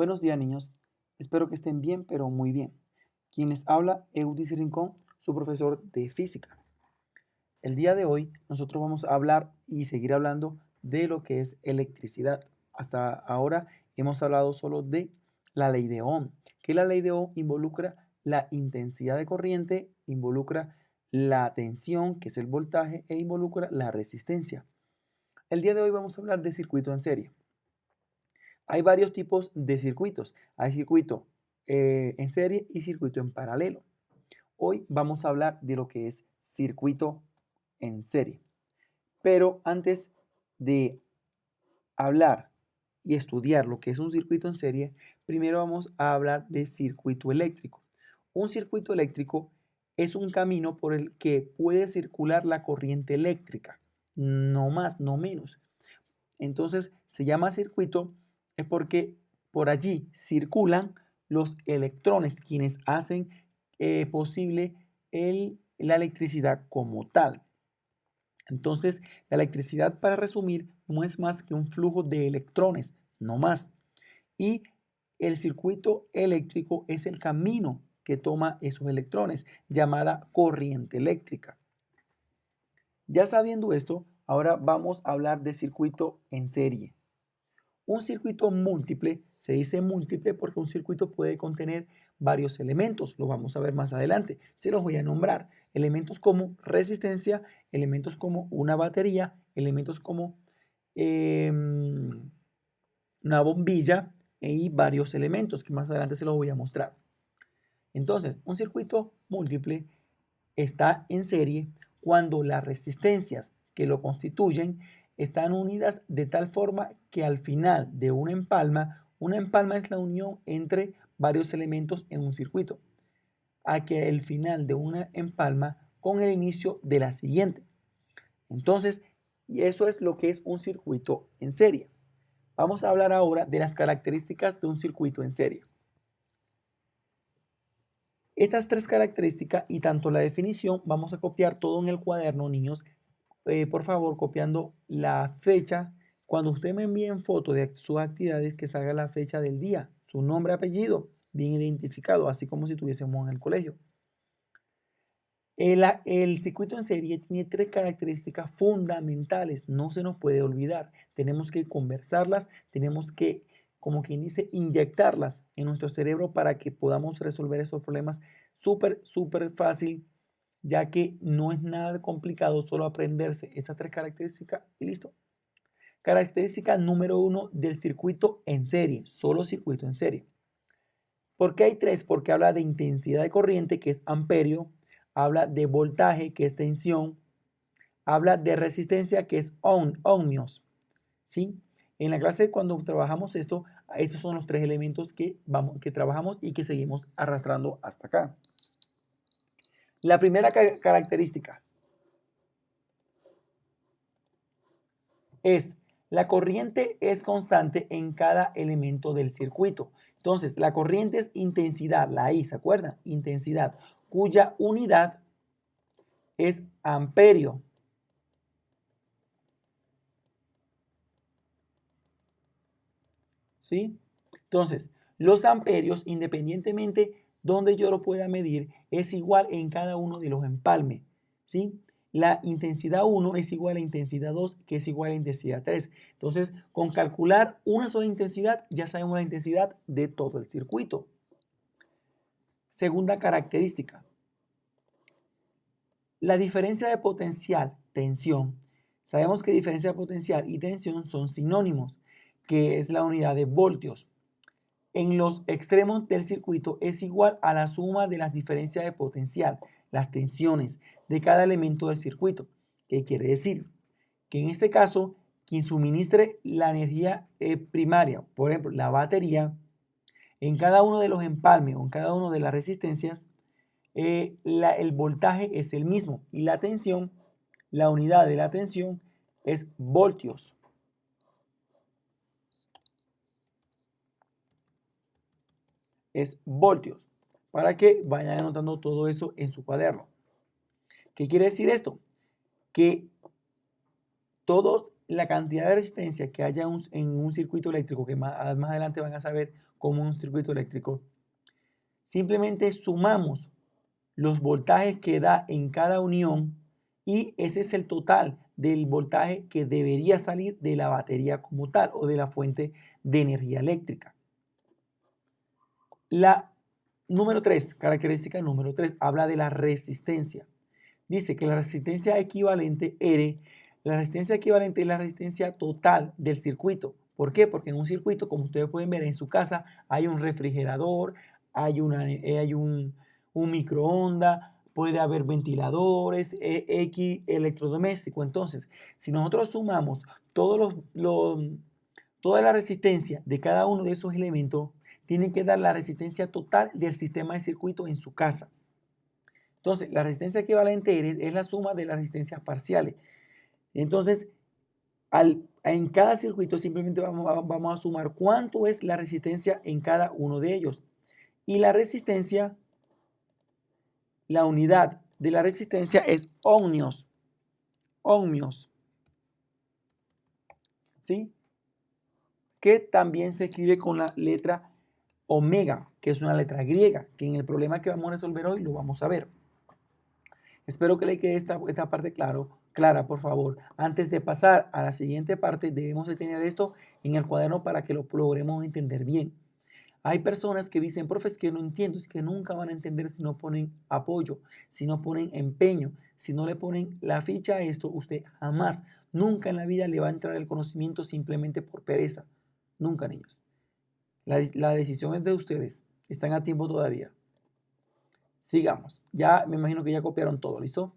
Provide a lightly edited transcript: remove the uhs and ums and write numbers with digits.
Buenos días, niños. Espero que estén bien, pero muy bien. Quien les habla, Eudis Rincón, su profesor de física. El día de hoy nosotros vamos a hablar y seguir hablando de lo que es electricidad. Hasta ahora hemos hablado solo de la ley de Ohm, que la ley de Ohm involucra la intensidad de corriente, involucra la tensión, que es el voltaje, e involucra la resistencia. El día de hoy vamos a hablar de circuito en serie. Hay varios tipos de circuitos. Hay circuito en serie y circuito en paralelo. Hoy vamos a hablar de lo que es circuito en serie. Pero antes de hablar y estudiar lo que es un circuito en serie, primero vamos a hablar de circuito eléctrico. Un circuito eléctrico es un camino por el que puede circular la corriente eléctrica, no más, no menos. Entonces se llama circuito es porque por allí circulan los electrones, quienes hacen posible la electricidad como tal. Entonces, la electricidad, para resumir, no es más que un flujo de electrones, no más. Y el circuito eléctrico es el camino que toma esos electrones, llamada corriente eléctrica. Ya sabiendo esto, ahora vamos a hablar de circuito en serie. Un circuito múltiple se dice múltiple porque un circuito puede contener varios elementos. Lo vamos a ver más adelante. Se los voy a nombrar. Elementos como resistencia, elementos como una batería, elementos como una bombilla y varios elementos que más adelante se los voy a mostrar. Entonces, un circuito múltiple está en serie cuando las resistencias que lo constituyen están unidas de tal forma que al final de una empalma es la unión entre varios elementos en un circuito, a que el final de una empalma con el inicio de la siguiente. Entonces, y eso es lo que es un circuito en serie. Vamos a hablar ahora de las características de un circuito en serie. Estas tres características y tanto la definición, vamos a copiar todo en el cuaderno, niños. Por favor, copiando la fecha. Cuando usted me envíen fotos de sus actividades, que salga la fecha del día, su nombre, apellido, bien identificado, así como si estuviésemos en el colegio. El circuito en serie tiene tres características fundamentales, no se nos puede olvidar. Tenemos que conversarlas, tenemos que, como quien dice, inyectarlas en nuestro cerebro para que podamos resolver esos problemas súper fácil, ya que no es nada complicado solo aprenderse esas tres características y listo. Característica número 1 del circuito en serie, solo circuito en serie. ¿Por qué hay tres? Porque habla de intensidad de corriente, que es amperio, habla de voltaje, que es tensión, habla de resistencia, que es ohmios, ¿sí? En la clase, cuando trabajamos esto, estos son los tres elementos que trabajamos y que seguimos arrastrando hasta acá. La primera característica es la corriente es constante en cada elemento del circuito. Entonces, la corriente es intensidad, la I, ¿se acuerdan? Intensidad, cuya unidad es amperio. ¿Sí? Entonces, los amperios, independientemente donde yo lo pueda medir, es igual en cada uno de los empalmes. ¿Sí? La intensidad 1 es igual a intensidad 2, que es igual a intensidad 3. Entonces, con calcular una sola intensidad, ya sabemos la intensidad de todo el circuito. Segunda característica. La diferencia de potencial, tensión. Sabemos que diferencia de potencial y tensión son sinónimos, que es la unidad de voltios. En los extremos del circuito es igual a la suma de las diferencias de potencial, las tensiones de cada elemento del circuito. ¿Qué quiere decir? Que en este caso, quien suministre la energía primaria, por ejemplo, la batería, en cada uno de los empalmes o en cada una de las resistencias, el voltaje es el mismo y la tensión, la unidad de la tensión es voltios. Es voltios, para que vayan anotando todo eso en su cuaderno. ¿Qué quiere decir esto? Que toda la cantidad de resistencia que haya en un circuito eléctrico, que más adelante van a saber como un circuito eléctrico. Simplemente sumamos los voltajes que da en cada unión y ese es el total del voltaje que debería salir de la batería como tal o de la fuente de energía eléctrica. La número 3, característica número 3, habla de la resistencia. Dice que la resistencia equivalente R, la resistencia equivalente es la resistencia total del circuito. ¿Por qué? Porque en un circuito, como ustedes pueden ver en su casa, hay un refrigerador, hay un microondas, puede haber ventiladores, X electrodoméstico. Entonces, si nosotros sumamos toda la resistencia de cada uno de esos elementos, tienen que dar la resistencia total del sistema de circuito en su casa. Entonces, la resistencia equivalente es la suma de las resistencias parciales. Entonces, en cada circuito simplemente vamos a sumar cuánto es la resistencia en cada uno de ellos. Y la resistencia, la unidad de la resistencia es ohmios. Ohmios. ¿Sí? Que también se escribe con la letra omega, que es una letra griega, que en el problema que vamos a resolver hoy lo vamos a ver. Espero que le quede esta parte clara, por favor. Antes de pasar a la siguiente parte, debemos de tener esto en el cuaderno para que lo logremos entender bien. Hay personas que dicen, profe, es que no entiendo, es que nunca van a entender si no ponen apoyo, si no ponen empeño, si no le ponen la ficha a esto, usted jamás, nunca en la vida le va a entrar el conocimiento simplemente por pereza. Nunca, niños. La decisión es de ustedes. Están a tiempo todavía. Sigamos. Ya me imagino que ya copiaron todo, ¿listo?